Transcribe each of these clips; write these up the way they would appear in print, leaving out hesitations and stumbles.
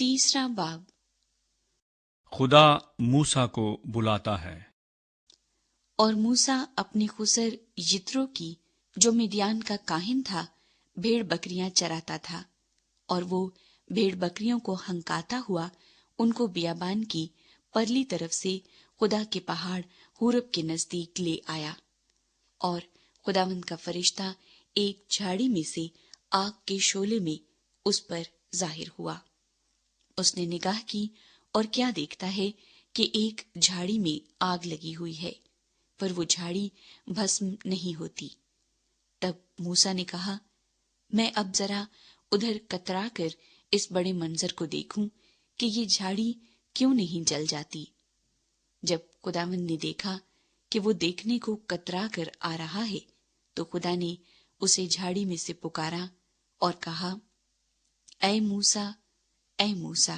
تیسرا باب۔ خدا موسیٰ کو بلاتا ہے۔ اور موسیٰ اپنے خسر یترو کی، جو مدیان کا کاہن تھا، بھیڑ بکریاں چراتا تھا، اور وہ بھیڑ بکریوں کو ہنکاتا ہوا ان کو بیابان کی پرلی طرف سے خدا کے پہاڑ حورب کے نزدیک لے آیا، اور خداوند کا فرشتہ ایک جھاڑی میں سے آگ کے شعلے میں اس پر ظاہر ہوا۔ اس نے نگاہ کی اور کیا دیکھتا ہے کہ ایک جھاڑی میں آگ لگی ہوئی ہے، پر وہ جھاڑی بھسم نہیں ہوتی۔ تب موسیٰ نے کہا، میں اب ذرا ادھر کترا کر اس بڑے منظر کو دیکھوں کہ یہ جھاڑی کیوں نہیں جل جاتی۔ جب خداوند نے دیکھا کہ وہ دیکھنے کو کترا کر آ رہا ہے، تو خدا نے اسے جھاڑی میں سے پکارا اور کہا، اے موسیٰ، اے موسیٰ۔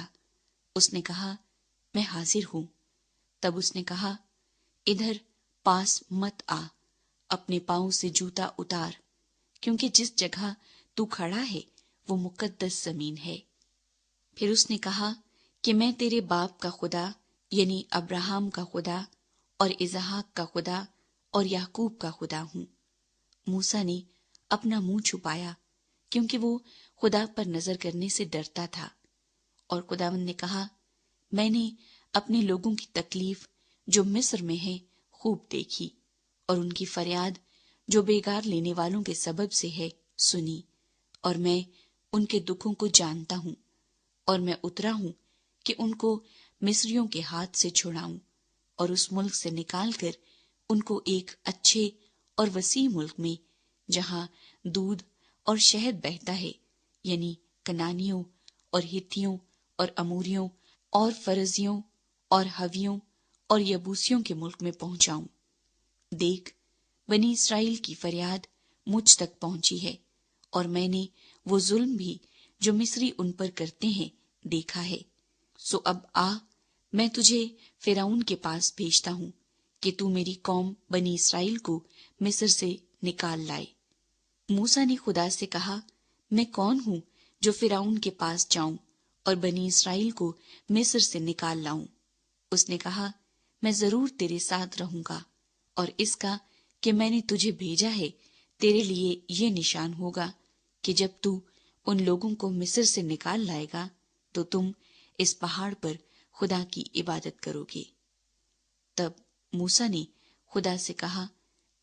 اس نے کہا، میں حاضر ہوں۔ تب اس نے کہا، ادھر پاس مت آ، اپنے پاؤں سے جوتا اتار، کیونکہ جس جگہ تو کھڑا ہے وہ مقدس زمین ہے۔ پھر اس نے کہا کہ میں تیرے باپ کا خدا یعنی ابراہیم کا خدا اور اسحاق کا خدا اور یعقوب کا خدا ہوں۔ موسیٰ نے اپنا منہ چھپایا، کیونکہ وہ خدا پر نظر کرنے سے ڈرتا تھا۔ اور خداوند نے کہا، میں نے اپنے لوگوں کی تکلیف جو مصر میں ہے خوب دیکھی، اور ان کی فریاد جو بیگار لینے والوں کے سبب سے ہے سنی، اور میں ان کے دکھوں کو جانتا ہوں، اور میں اترا ہوں کہ ان کو مصریوں کے ہاتھ سے چھڑاؤں اور اس ملک سے نکال کر ان کو ایک اچھے اور وسیع ملک میں، جہاں دودھ اور شہد بہتا ہے، یعنی کنانیوں اور ہتھیوں اور اموریوں اور فرزیوں اور ہویوں اور یبوسیوں کے ملک میں پہنچاؤں۔ دیکھ، بنی اسرائیل کی فریاد مجھ تک پہنچی ہے، اور میں نے وہ ظلم بھی جو مصری ان پر کرتے ہیں دیکھا ہے۔ سو اب آ، میں تجھے فرعون کے پاس بھیجتا ہوں کہ تو میری قوم بنی اسرائیل کو مصر سے نکال لائے۔ موسیٰ نے خدا سے کہا، میں کون ہوں جو فرعون کے پاس جاؤں اور بنی اسرائیل کو مصر سے نکال لاؤں؟ اس نے کہا، میں ضرور تیرے ساتھ رہوں گا، اور اس کا کہ میں نے تجھے بھیجا ہے تیرے لیے یہ نشان ہوگا کہ جب تو ان لوگوں کو مصر سے نکال لائے گا تو تم اس پہاڑ پر خدا کی عبادت کرو گے۔ تب موسیٰ نے خدا سے کہا،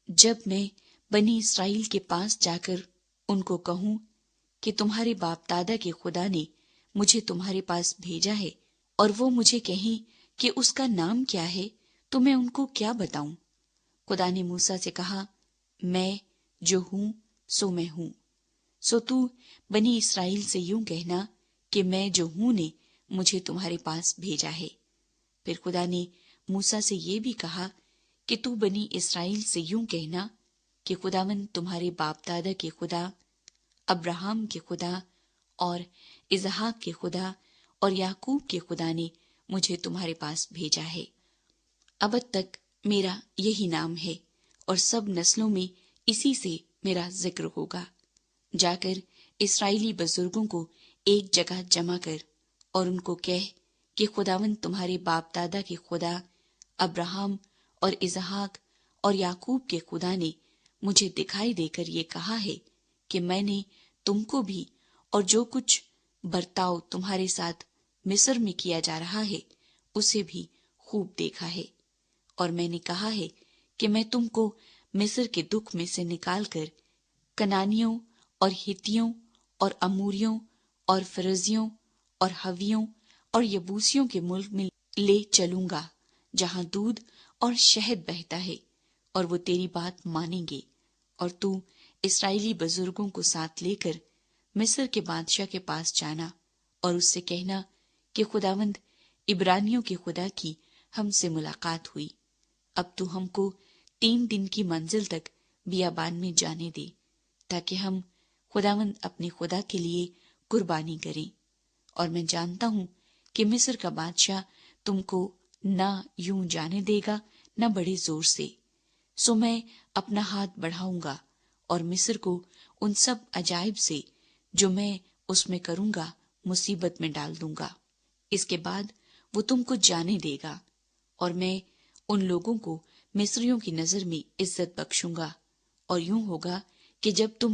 جب میں بنی اسرائیل کے پاس جا کر ان کو کہوں کہ تمہارے باپ دادا کے خدا نے مجھے تمہارے پاس بھیجا ہے، اور وہ مجھے کہیں کہ اس کا نام کیا ہے، تو میں ان کو کیا بتاؤں؟ خدا نے موسیٰ سے کہا، میں جو ہوں سو میں ہوں۔ سو تو بنی اسرائیل سے یوں کہنا کہ میں جو ہوں نے مجھے تمہارے پاس بھیجا ہے۔ پھر خدا نے موسیٰ سے یہ بھی کہا کہ تو بنی اسرائیل سے یوں کہنا کہ خداوند تمہارے باپ دادا کے خدا، ابراہیم کے خدا اور اسحاق کے خدا اور یعقوب کے خدا نے مجھے تمہارے پاس بھیجا ہے۔ ابد تک میرا یہی نام ہے، اور سب نسلوں میں اسی سے میرا ذکر ہوگا۔ جا کر اسرائیلی بزرگوں کو ایک جگہ جمع کر، اور ان کو کہہ کہ خداوند تمہارے باپ دادا کے خدا، ابراہیم اور اسحاق اور یعقوب کے خدا نے مجھے دکھائی دے کر یہ کہا ہے کہ میں نے تم کو بھی اور جو کچھ برتاؤ تمہارے ساتھ مصر میں کیا جا رہا ہے اسے بھی خوب دیکھا ہے، اور میں نے کہا ہے کہ میں تم کو مصر کے دکھ میں سے نکال کر کنانیوں اور ہتھیوں اور اموریوں اور فرزیوں اور ہویوں اور یبوسیوں کے ملک میں لے چلوں گا، جہاں دودھ اور شہد بہتا ہے، اور وہ تیری بات مانیں گے۔ اور تو اسرائیلی بزرگوں کو ساتھ لے کر مصر کے بادشاہ کے پاس جانا، اور اس سے کہنا کہ خداوند عبرانیوں کے خدا کی ہم سے ملاقات ہوئی۔ اب تو ہم کو 3 دن کی منزل تک بیابان میں جانے دے، تاکہ ہم خداوند اپنے خدا کے لیے قربانی کریں۔ اور میں جانتا ہوں کہ مصر کا بادشاہ تم کو نہ یوں جانے دے گا نہ بڑے زور سے۔ سو میں اپنا ہاتھ بڑھاؤں گا اور مصر کو ان سب عجائب سے جو میں اس میں کروں گا مصیبت میں ڈال دوں گا۔ اس کے بعد وہ تم کو جانے دے گا، اور میں ان لوگوں کو مصریوں کی نظر میں عزت بخشوں گا، اور یوں ہوگا کہ جب تم